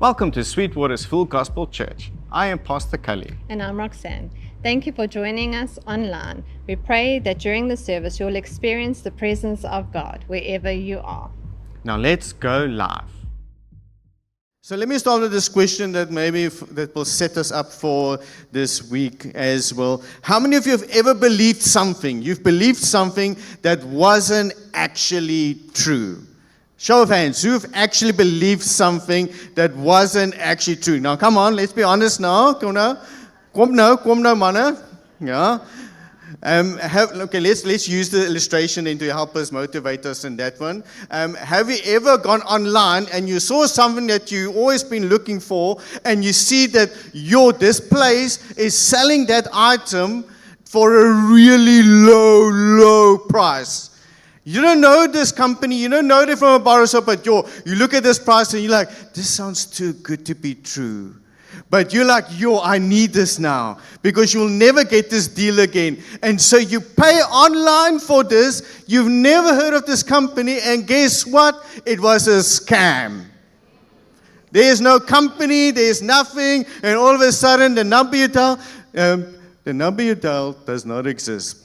Welcome to Sweetwater's Full Gospel Church. I am Pastor Cully. And I'm Roxanne. Thank you for joining us online. We pray that during the service you'll experience the presence of God wherever you are. Now let's go live. So let me start with this question that that will set us up for this week as well. How many of you have ever believed something? You've believed something that wasn't actually true. Show of hands, who've actually believed something that wasn't actually true? Now come on, let's be honest now. Kom nou manne. Yeah. Let's use the illustration to help us, motivate us in that one. Have you ever gone online and you saw something that you always been looking for, and you see that this place is selling that item for a really low price? You don't know this company, you don't know them from a bar shop, but you look at this price and you're like, this sounds too good to be true. But you're like, I need this now, because you'll never get this deal again. And so you pay online for this, you've never heard of this company, and guess what? It was a scam. There's no company, there's nothing, and all of a sudden the number you dial does not exist.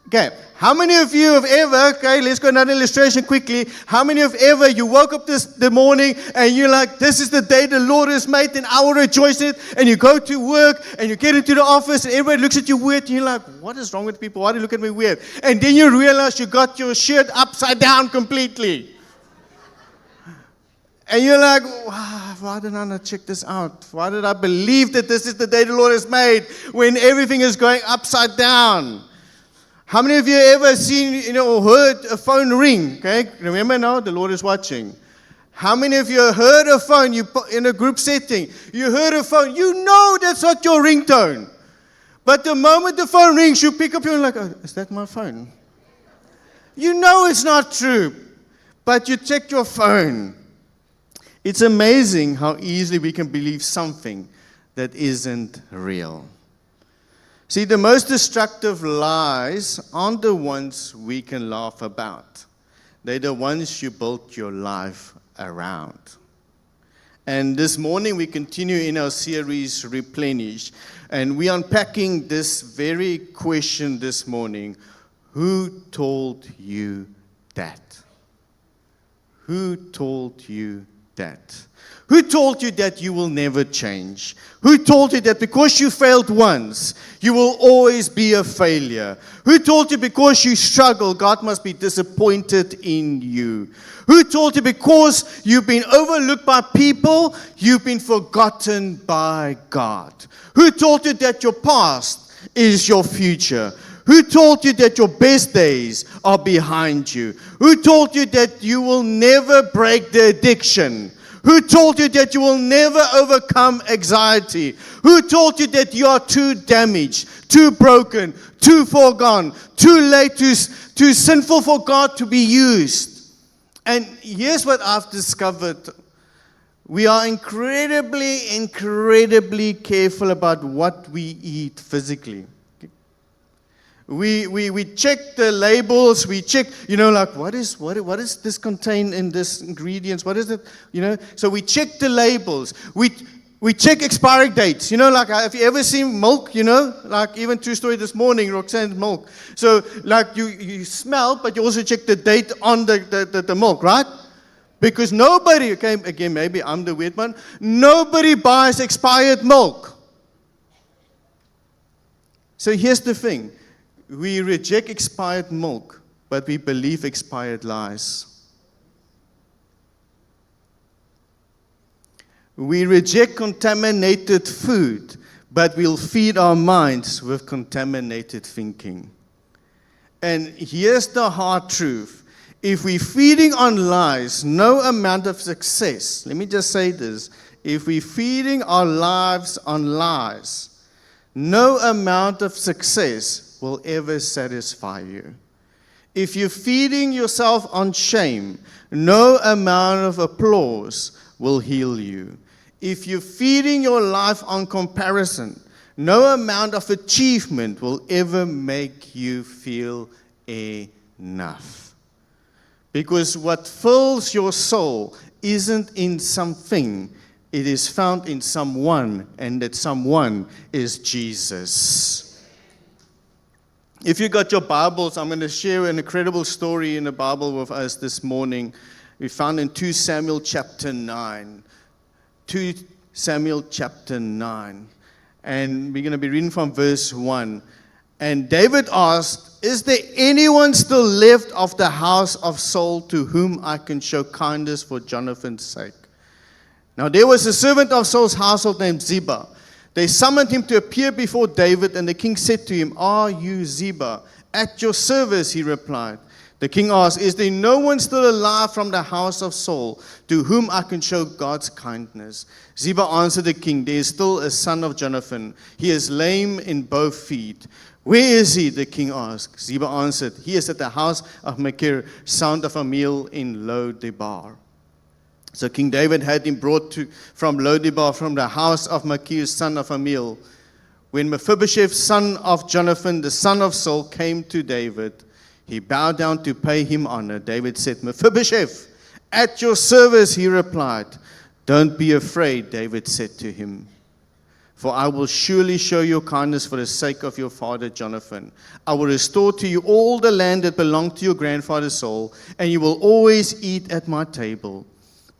Okay, how many of you have ever, let's go another illustration quickly. How many of ever you woke up the morning and you're like, this is the day the Lord has made and I will rejoice in it. And you go to work and you get into the office and everybody looks at you weird and you're like, what is wrong with people? Why do you look at me weird? And then you realize you got your shirt upside down completely. And you're like, wow, why did I not check this out? Why did I believe that this is the day the Lord has made when everything is going upside down? How many of you ever seen, or heard a phone ring? Okay, remember now, the Lord is watching. How many of you heard a phone, in a group setting, you heard a phone, you know that's not your ringtone. But the moment the phone rings, you pick up, you're like, oh, is that my phone? You know it's not true, but you check your phone. It's amazing how easily we can believe something that isn't real. See, the most destructive lies aren't the ones we can laugh about. They're the ones you built your life around. And this morning we continue in our series, Replenish. And we're unpacking this very question this morning. Who told you that? Who told you that? Who told you that you will never change? Who told you that because you failed once, you will always be a failure? Who told you because you struggle, God must be disappointed in you? Who told you because you've been overlooked by people, you've been forgotten by God? Who told you that your past is your future? Who told you that your best days are behind you? Who told you that you will never break the addiction? Who told you that you will never overcome anxiety? Who told you that you are too damaged, too broken, too far gone, too late, too sinful for God to be used? And here's what I've discovered. We are incredibly careful about what we eat physically. We check the labels, we check, like what is this contained in this ingredients? What is it? So we check the labels. We check expiry dates. Like have you ever seen milk, like even True Story this morning, Roxanne's milk. So like you smell, but you also check the date on the milk, right? Because nobody, again, maybe I'm the weird one, nobody buys expired milk. So here's the thing. We reject expired milk, but we believe expired lies. We reject contaminated food, but we'll feed our minds with contaminated thinking. And here's the hard truth. If we're feeding on lies, no amount of success, let me just say this, if we're feeding our lives on lies, no amount of success will ever satisfy you. If you're feeding yourself on shame, no amount of applause will heal you. If you're feeding your life on comparison, no amount of achievement will ever make you feel enough. Because what fills your soul isn't in something, it is found in someone, and that someone is Jesus. If you got your Bibles, I'm going to share an incredible story in the Bible with us this morning. We found in 2 Samuel chapter 9. 2 Samuel chapter 9. And we're going to be reading from verse 1. And David asked, "Is there anyone still left of the house of Saul to whom I can show kindness for Jonathan's sake?" Now there was a servant of Saul's household named Ziba. They summoned him to appear before David, and the king said to him, "Are you Ziba?" "At your service," he replied. The king asked, "Is there no one still alive from the house of Saul to whom I can show God's kindness?" Ziba answered the king, "There is still a son of Jonathan. He is lame in both feet." "Where is he?" the king asked. Ziba answered, "He is at the house of Machir, son of Ammiel in Lo-debar." So King David had him brought from Lo-debar, from the house of Machir, son of Ammiel. When Mephibosheth, son of Jonathan, the son of Saul, came to David, he bowed down to pay him honor. David said, "Mephibosheth, at your service," he replied. "Don't be afraid," David said to him, "for I will surely show you kindness for the sake of your father Jonathan. I will restore to you all the land that belonged to your grandfather Saul, and you will always eat at my table."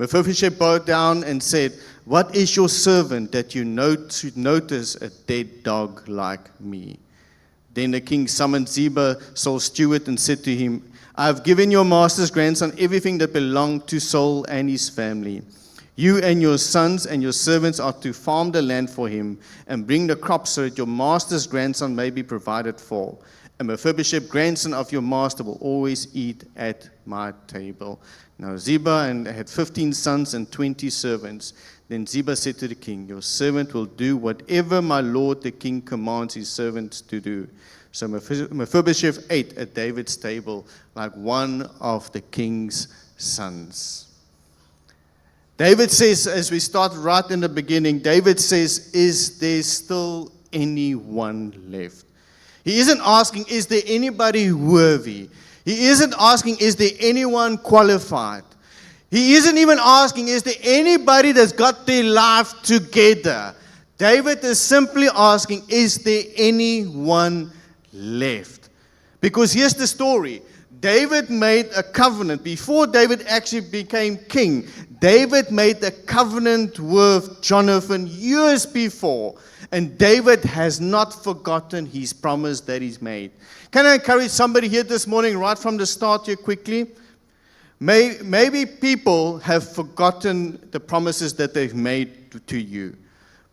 Mephibosheth bowed down and said, "What is your servant that you should notice a dead dog like me?" Then the king summoned Ziba, Saul's steward, and said to him, "I have given your master's grandson everything that belonged to Saul and his family. You and your sons and your servants are to farm the land for him and bring the crops so that your master's grandson may be provided for. And Mephibosheth, grandson of your master, will always eat at my table." Now Ziba had 15 sons and 20 servants. Then Ziba said to the king, "Your servant will do whatever my lord the king commands his servants to do." So Mephibosheth ate at David's table like one of the king's sons. David says, as we start right in the beginning, David says, "Is there still anyone left?" He isn't asking, is there anybody worthy? He isn't asking, is there anyone qualified? He isn't even asking, is there anybody that's got their life together? David is simply asking, is there anyone left? Because here's the story. David made a covenant. Before David actually became king, David made a covenant with Jonathan years before. And David has not forgotten his promise that he's made. Can I encourage somebody here this morning, right from the start here quickly? Maybe people have forgotten the promises that they've made to you.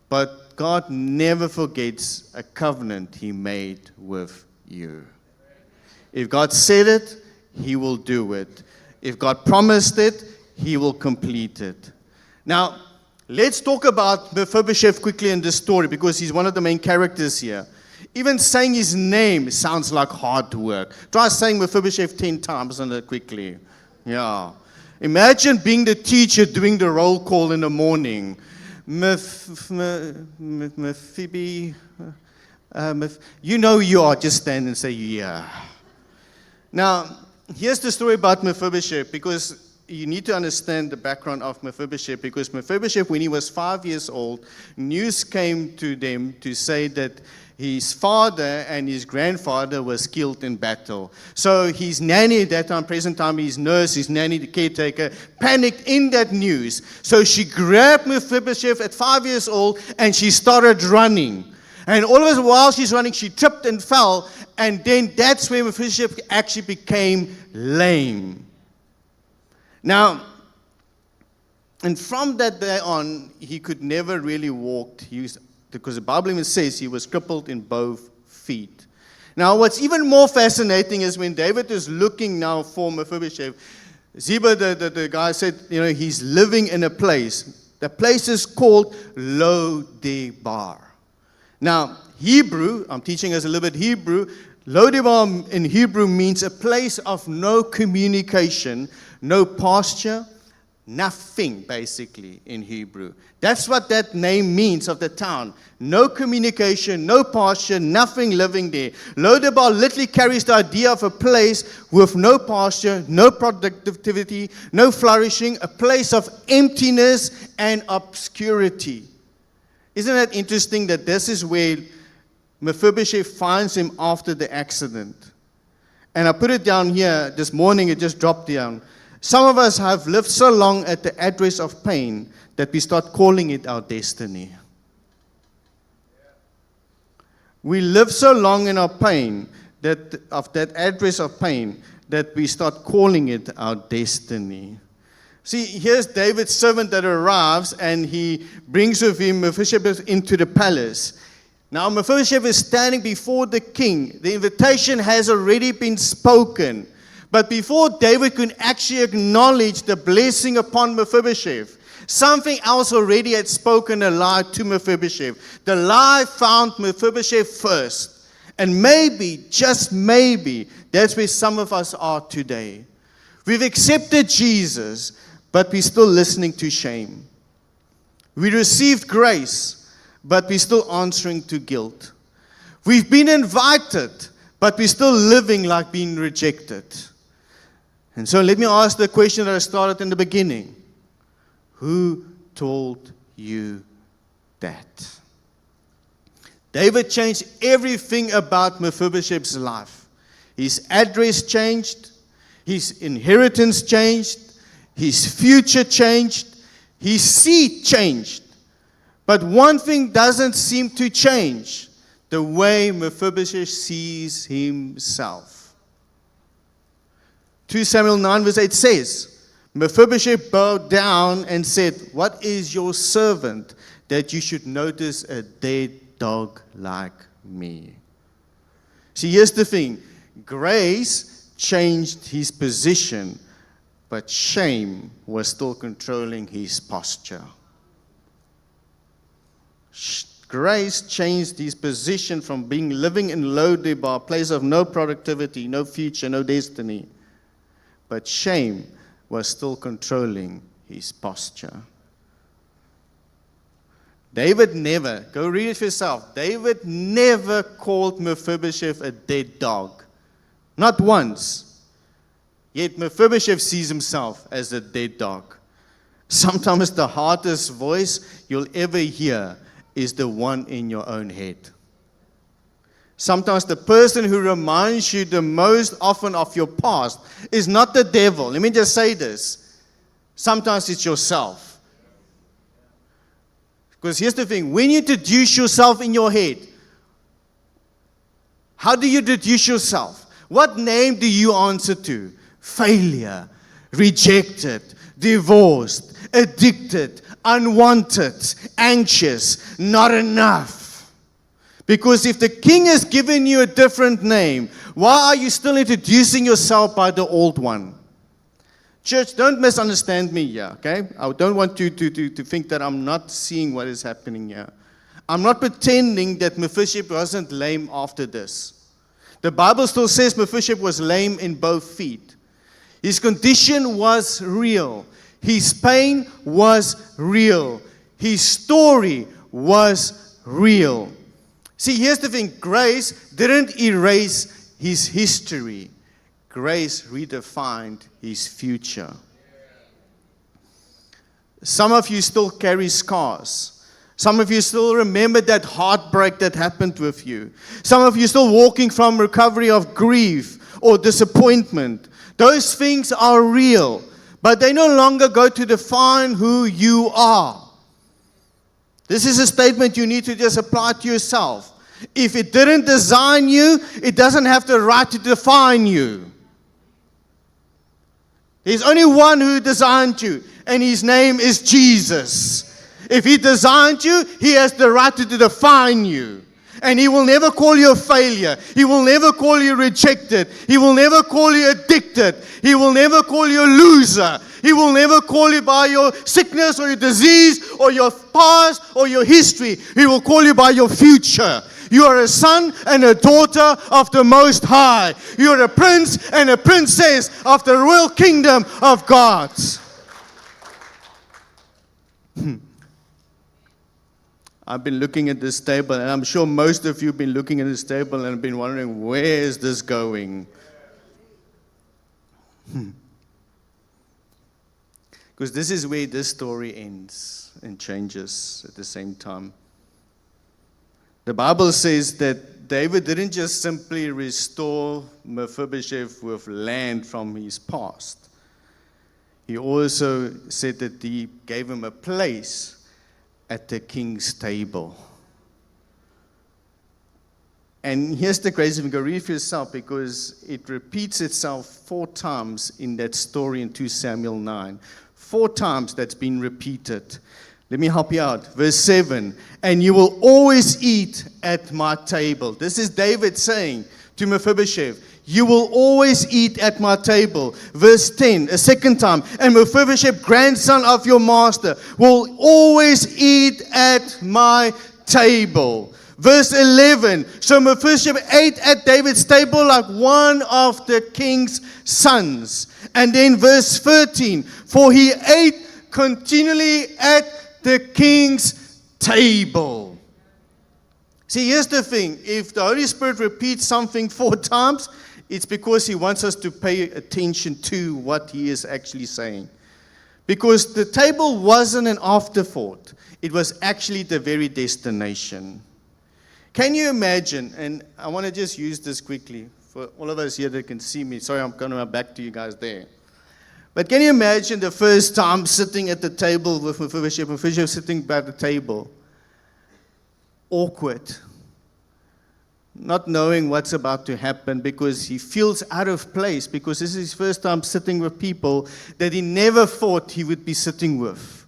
But God never forgets a covenant he made with you. If God said it, he will do it. If God promised it, he will complete it. Now, let's talk about Mephibosheth quickly in this story because he's one of the main characters here. Even saying his name sounds like hard work. Try saying Mephibosheth 10 times on it quickly. Yeah. Imagine being the teacher doing the roll call in the morning. Mephibi, you know you are. Just stand and say, yeah. Now, here's the story about Mephibosheth, because you need to understand the background of Mephibosheth, because Mephibosheth, when he was 5 years old, news came to them to say that his father and his grandfather was killed in battle. So his nanny at that time, present time, his nurse, his nanny, the caretaker, panicked in that news. So she grabbed Mephibosheth at 5 years old and she started running. And all of a sudden, while she's running, she tripped and fell. And then that's where Mephibosheth actually became lame. Now, and from that day on, he could never really walk. Because the Bible even says he was crippled in both feet. Now, what's even more fascinating is when David is looking now for Mephibosheth, Ziba, the guy said, he's living in a place. The place is called Lo-debar. Now, Hebrew, I'm teaching us a little bit Hebrew. Lo-debar in Hebrew means a place of no communication, no pasture, Nothing, basically, in Hebrew. That's what that name means of the town. No communication, no pasture, nothing living there. Lodebar literally carries the idea of a place with no pasture, no productivity, no flourishing, a place of emptiness and obscurity. Isn't that interesting that this is where Mephibosheth finds him after the accident? And I put it down here this morning, it just dropped down. Some of us have lived so long at the address of pain that we start calling it our destiny. We live so long in our pain, of that address of pain, that we start calling it our destiny. See, here's David's servant that arrives, and he brings with him Mephibosheth into the palace. Now, Mephibosheth is standing before the king. The invitation has already been spoken. But before David could actually acknowledge the blessing upon Mephibosheth, something else already had spoken a lie to Mephibosheth. The lie found Mephibosheth first. And maybe, just maybe, that's where some of us are today. We've accepted Jesus, but we're still listening to shame. We received grace, but we're still answering to guilt. We've been invited, but we're still living like being rejected. And so let me ask the question that I started in the beginning. Who told you that? David changed everything about Mephibosheth's life. His address changed. His inheritance changed. His future changed. His seat changed. But one thing doesn't seem to change: the way Mephibosheth sees himself. 2 Samuel 9 verse 8 says, Mephibosheth bowed down and said, "What is your servant that you should notice a dead dog like me?" See, here's the thing. Grace changed his position, but shame was still controlling his posture. Grace changed his position from being living in Lodebar, a place of no productivity, no future, no destiny. But shame was still controlling his posture. David never, go read it for yourself, David never called Mephibosheth a dead dog. Not once. Yet Mephibosheth sees himself as a dead dog. Sometimes the hardest voice you'll ever hear is the one in your own head. Sometimes the person who reminds you the most often of your past is not the devil. Let me just say this. Sometimes it's yourself. Because here's the thing. When you deduce yourself in your head, how do you deduce yourself? What name do you answer to? Failure, rejected, divorced, addicted, unwanted, anxious, not enough. Because if the king has given you a different name, why are you still introducing yourself by the old one? Church, don't misunderstand me here, okay? I don't want you to think that I'm not seeing what is happening here. I'm not pretending that Mephibosheth wasn't lame after this. The Bible still says Mephibosheth was lame in both feet. His condition was real. His pain was real. His story was real. See, here's the thing. Grace didn't erase his history. Grace redefined his future. Some of you still carry scars. Some of you still remember that heartbreak that happened with you. Some of you still walking from recovery of grief or disappointment. Those things are real, but they no longer go to define who you are. This is a statement you need to just apply to yourself. If it didn't design you, it doesn't have the right to define you. There's only one who designed you, and his name is Jesus. If he designed you, he has the right to define you. And he will never call you a failure. He will never call you rejected. He will never call you addicted. He will never call you a loser. He will never call you by your sickness or your disease or your past or your history. He will call you by your future. You are a son and a daughter of the Most High. You are a prince and a princess of the royal kingdom of God. I've been looking at this table, and I'm sure most of you have been looking at this table and been wondering, where is this going? Because this is where this story ends and changes at the same time. The Bible says that David didn't just simply restore Mephibosheth with land from his past. He also said that he gave him a place at the king's table. And here's the crazy thing. Go read for yourself, because it repeats itself 4 times in that story in 2 Samuel 9. 4 times that's been repeated. Let me help you out. Verse 7, and you will always eat at my table. This is David saying to Mephibosheth, you will always eat at my table. Verse 10, a second time, and Mephibosheth, grandson of your master, will always eat at my table. Verse 11, so Mephibosheth ate at David's table like one of the king's sons. And then verse 13, for he ate continually at the king's table. See, here's the thing. If the Holy Spirit repeats something 4 times, it's because he wants us to pay attention to what he is actually saying. Because the table wasn't an afterthought. It was actually the very destination. Can you imagine, and I want to just use this quickly for all of us here that can see me. Sorry, I'm going back to you guys there. But can you imagine the first time sitting at the table with Mephibosheth sitting by the table? Awkward. Not knowing what's about to happen, because he feels out of place, because this is his first time sitting with people that he never thought he would be sitting with.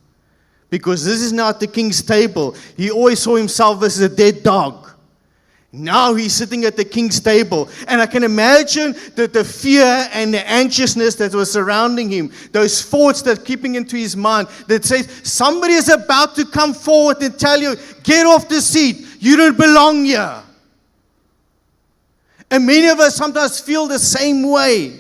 Because this is not the king's table. He always saw himself as a dead dog. Now he's sitting at the king's table. And I can imagine that the fear and the anxiousness that was surrounding him, those thoughts that keeping into his mind, that says, somebody is about to come forward and tell you, get off the seat. You don't belong here. And many of us sometimes feel the same way.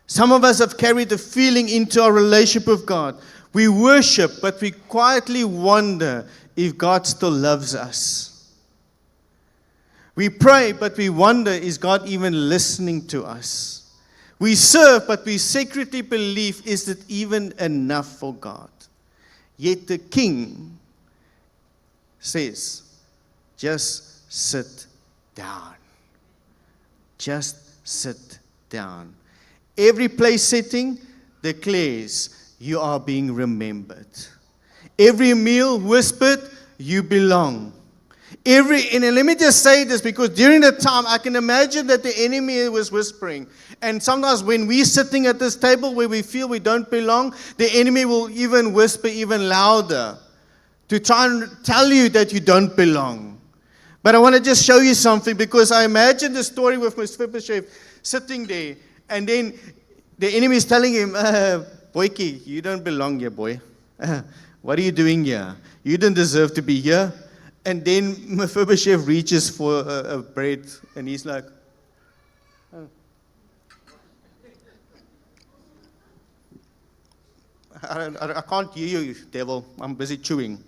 Some of us have carried the feeling into our relationship with God. We worship, but we quietly wonder if God still loves us. We pray, but we wonder, is God even listening to us? We serve, but we secretly believe, is it even enough for God? Yet the king says, just sit down. Just sit down. Every place sitting declares, you are being remembered. Every meal whispered, you belong. And let me just say this, because during the time, I can imagine that the enemy was whispering. And sometimes when we're sitting at this table where we feel we don't belong, the enemy will even whisper even louder to try and tell you that you don't belong. But I want to just show you something, because I imagine the story with Mephibosheth sitting there, and then the enemy is telling him, Boyki, you don't belong here, boy. What are you doing here? You don't deserve to be here. And then Mephibosheth reaches for a bread, and he's like, oh. I can't hear you, devil. I'm busy chewing.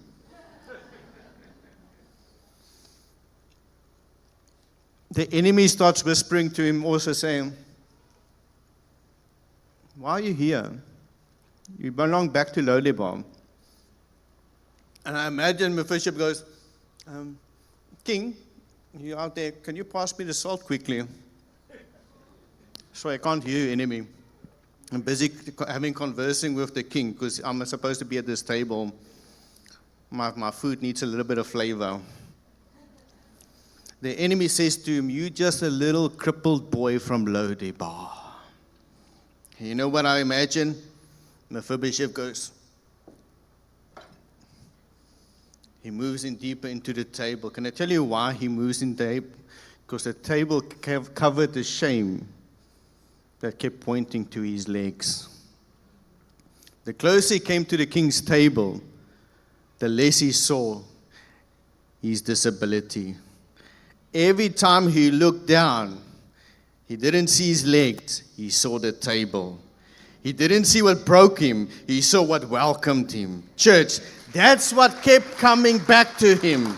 The enemy starts whispering to him, also saying, why are you here? You belong back to Lodebar. And I imagine Mephibosheth goes, King, you out there, can you pass me the salt quickly? Sorry, I can't hear you, enemy. I'm busy conversing with the king, because I'm supposed to be at this table. My food needs a little bit of flavor. The enemy says to him, you just a little crippled boy from Lodebar. You know what I imagine? Mephibosheth goes. He moves in deeper into the table. Can I tell you why he moves in deep? Because the table covered the shame that kept pointing to his legs. The closer he came to the king's table, the less he saw his disability. Every time he looked down, He didn't see his legs, he saw the table. He didn't see what broke him, he saw what welcomed him. Church, that's what kept coming back to him.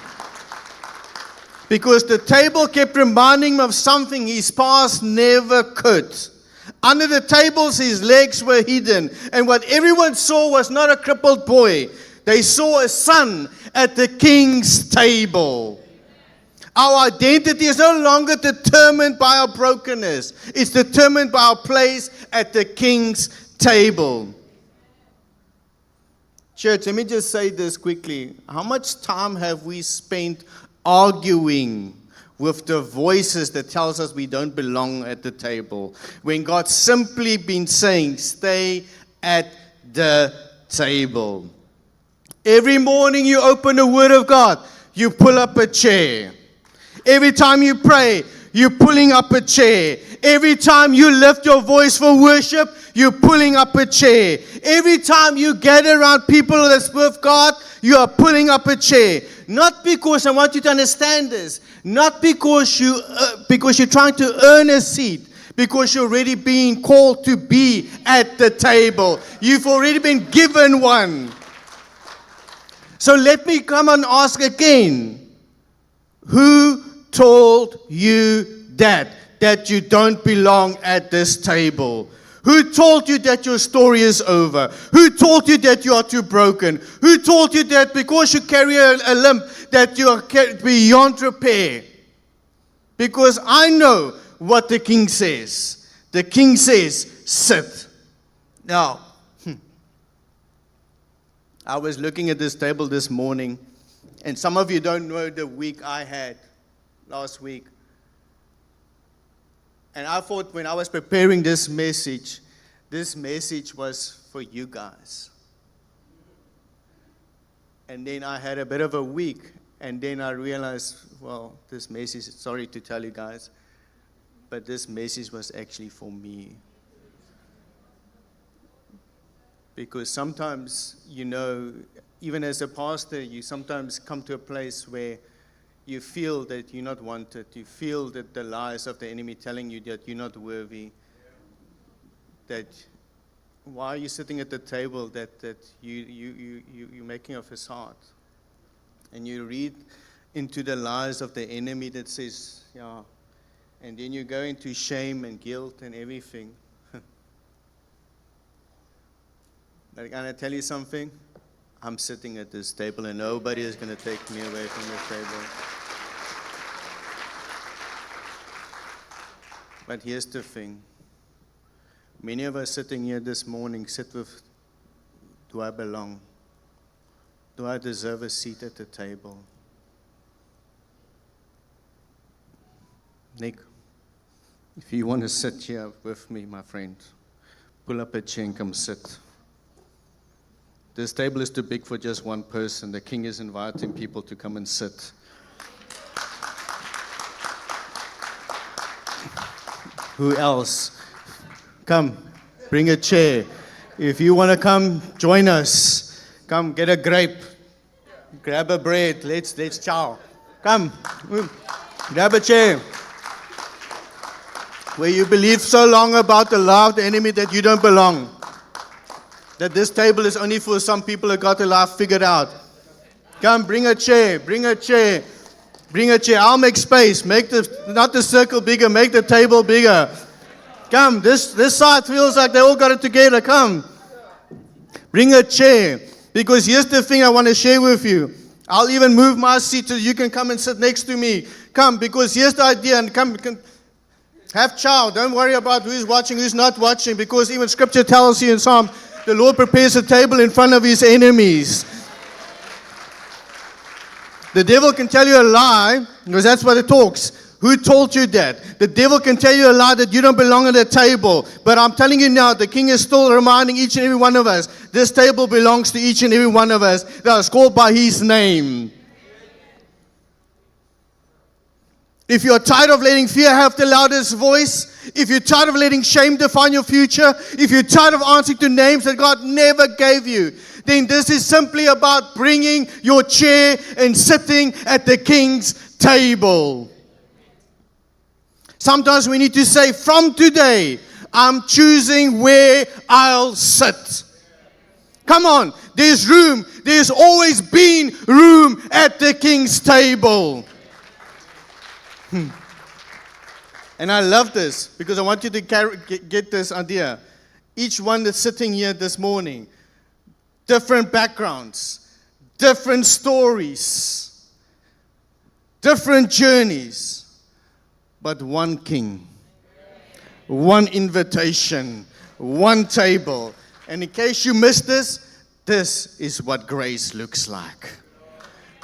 Because the table kept reminding him of something his past never could. Under the tables, his legs were hidden. And what everyone saw was not a crippled boy. They saw a son at the king's table. Our identity is no longer determined by our brokenness. It's determined by our place at the king's table. Church, let me just say this quickly. How much time have we spent arguing with the voices that tells us we don't belong at the table, when God's simply been saying, stay at the table? Every morning you open the Word of God, you pull up a chair. Every time you pray, you're pulling up a chair. Every time you lift your voice for worship, you're pulling up a chair. Every time you gather around people that's with God, you are pulling up a chair. Not because, I want you to understand this, not because you're trying to earn a seat, because you're already being called to be at the table. You've already been given one. So let me come and ask again. Who told you that you don't belong at this table? Who told you that your story is over? Who told you that you are too broken? Who told you that because you carry a limp that you are beyond repair? Because I know what the king says. The king says, sit. Now, I was looking at this table this morning, and some of you don't know the week I had last week. And I thought when I was preparing this message was for you guys. And then I had a bit of a week, and then I realized, well, this message, sorry to tell you guys, but this message was actually for me. Because sometimes, even as a pastor, you sometimes come to a place where you feel that you're not wanted. You feel that the lies of the enemy telling you that you're not worthy. That why are you sitting at the table that you're making a facade? And you read into the lies of the enemy that says, yeah, and then you go into shame and guilt and everything. But can I tell you something? I'm sitting at this table and nobody is going to take me away from this table. But here's the thing. Many of us sitting here this morning sit with, do I belong? Do I deserve a seat at the table? Nick, if you want to sit here with me, my friend, pull up a chair and come sit. This table is too big for just one person. The king is inviting people to come and sit. Who else? Come, bring a chair. If you want to come, join us. Come, get a grape. Grab a bread. Let's chow. Come, grab a chair. Where you believe so long about the lie of the enemy that you don't belong. That this table is only for some people who got their life figured out. Come, bring a chair, bring a chair, bring a chair. I'll make space. Make not the circle bigger, make the table bigger. Come, this side feels like they all got it together. Come, bring a chair. Because here's the thing I want to share with you. I'll even move my seat so you can come and sit next to me. Come, because here's the idea. And come, have chow. Don't worry about who's watching, who's not watching. Because even Scripture tells you in Psalm, the Lord prepares a table in front of his enemies. The devil can tell you a lie, because that's what it talks. Who told you that? The devil can tell you a lie that you don't belong at the table. But I'm telling you now, the king is still reminding each and every one of us, this table belongs to each and every one of us that is called by his name. If you're tired of letting fear have the loudest voice, if you're tired of letting shame define your future, if you're tired of answering to names that God never gave you, then this is simply about bringing your chair and sitting at the king's table. Sometimes we need to say, from today, I'm choosing where I'll sit. Come on, there's room. There's always been room at the King's table. And I love this because I want you to get this idea. Each one that's sitting here this morning, different backgrounds, different stories, different journeys, but one King, one invitation, one table. And in case you missed this, this is what grace looks like.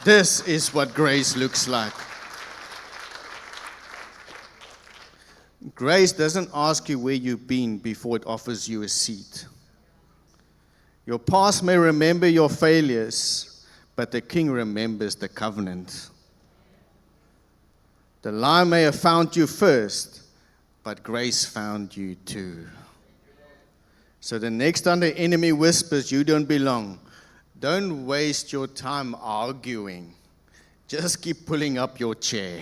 This is what grace looks like. Grace doesn't ask you where you've been before it offers you a seat. Your past may remember your failures, but the King remembers the covenant. The lie may have found you first, but grace found you too. So the next time the enemy whispers you don't belong, don't waste your time arguing. Just keep pulling up your chair.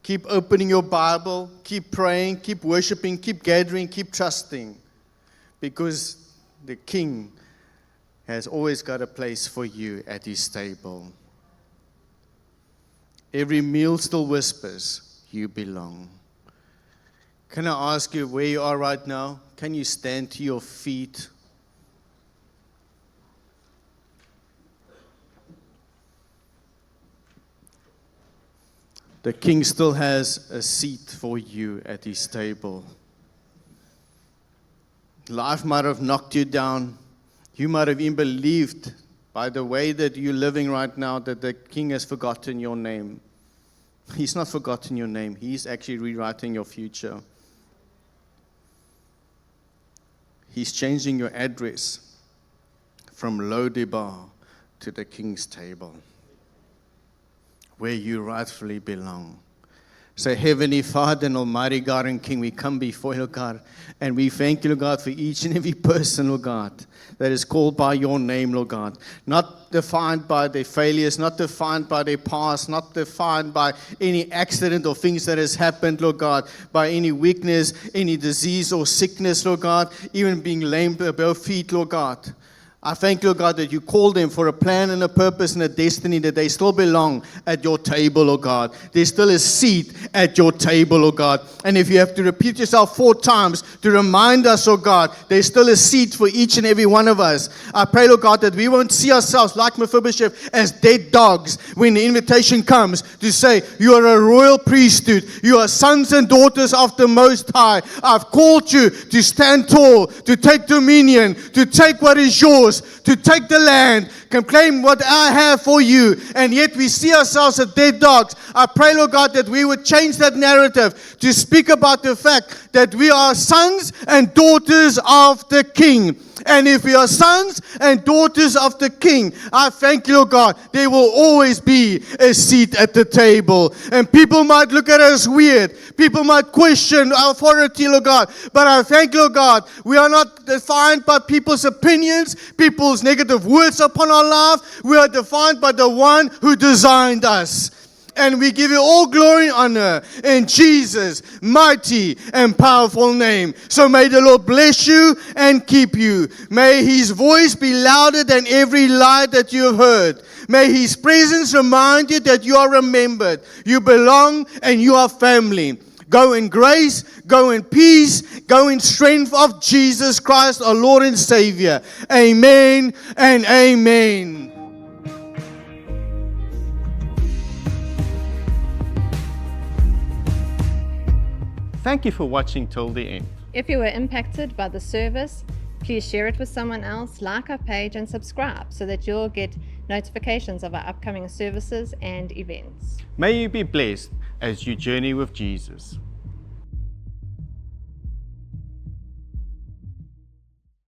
Keep opening your Bible, keep praying, keep worshiping, keep gathering, keep trusting. Because the King has always got a place for you at his table. Every meal still whispers, you belong. Can I ask you where you are right now? Can you stand to your feet? The King still has a seat for you at his table. Life might have knocked you down. You might have even believed by the way that you're living right now that the King has forgotten your name. He's not forgotten your name. He's actually rewriting your future. He's changing your address from Lodebar to the King's table, where you rightfully belong. Say, Heavenly Father and Almighty God and King, we come before you, Lord God, and we thank you, Lord God, for each and every person, Lord God, that is called by your name, Lord God. Not defined by their failures, not defined by their past, not defined by any accident or things that has happened, Lord God, by any weakness, any disease or sickness, Lord God, even being lame above feet, Lord God. I thank you, God, that you called them for a plan and a purpose and a destiny, that they still belong at your table, oh God. There's still a seat at your table, oh God. And if you have to repeat yourself 4 times to remind us, oh God, there's still a seat for each and every one of us. I pray, Lord God, that we won't see ourselves like Mephibosheth as dead dogs when the invitation comes to say, you are a royal priesthood. You are sons and daughters of the Most High. I've called you to stand tall, to take dominion, to take what is yours, to take the land, can claim what I have for you, and yet we see ourselves as dead dogs. I pray, Lord God, that we would change that narrative to speak about the fact that we are sons and daughters of the King. And if we are sons and daughters of the King, I thank you, Lord God, there will always be a seat at the table. And people might look at us weird. People might question our authority, Lord God. But I thank you, Lord God, we are not defined by people's opinions, people's negative words upon our life. We are defined by the one who designed us. And we give you all glory and honor in Jesus' mighty and powerful name. So may the Lord bless you and keep you. May his voice be louder than every lie that you have heard. May his presence remind you that you are remembered. You belong and you are family. Go in grace, go in peace, go in strength of Jesus Christ, our Lord and Savior. Amen and amen. Thank you for watching till the end. If you were impacted by the service, please share it with someone else, like our page, and subscribe so that you'll get notifications of our upcoming services and events. May you be blessed as you journey with Jesus.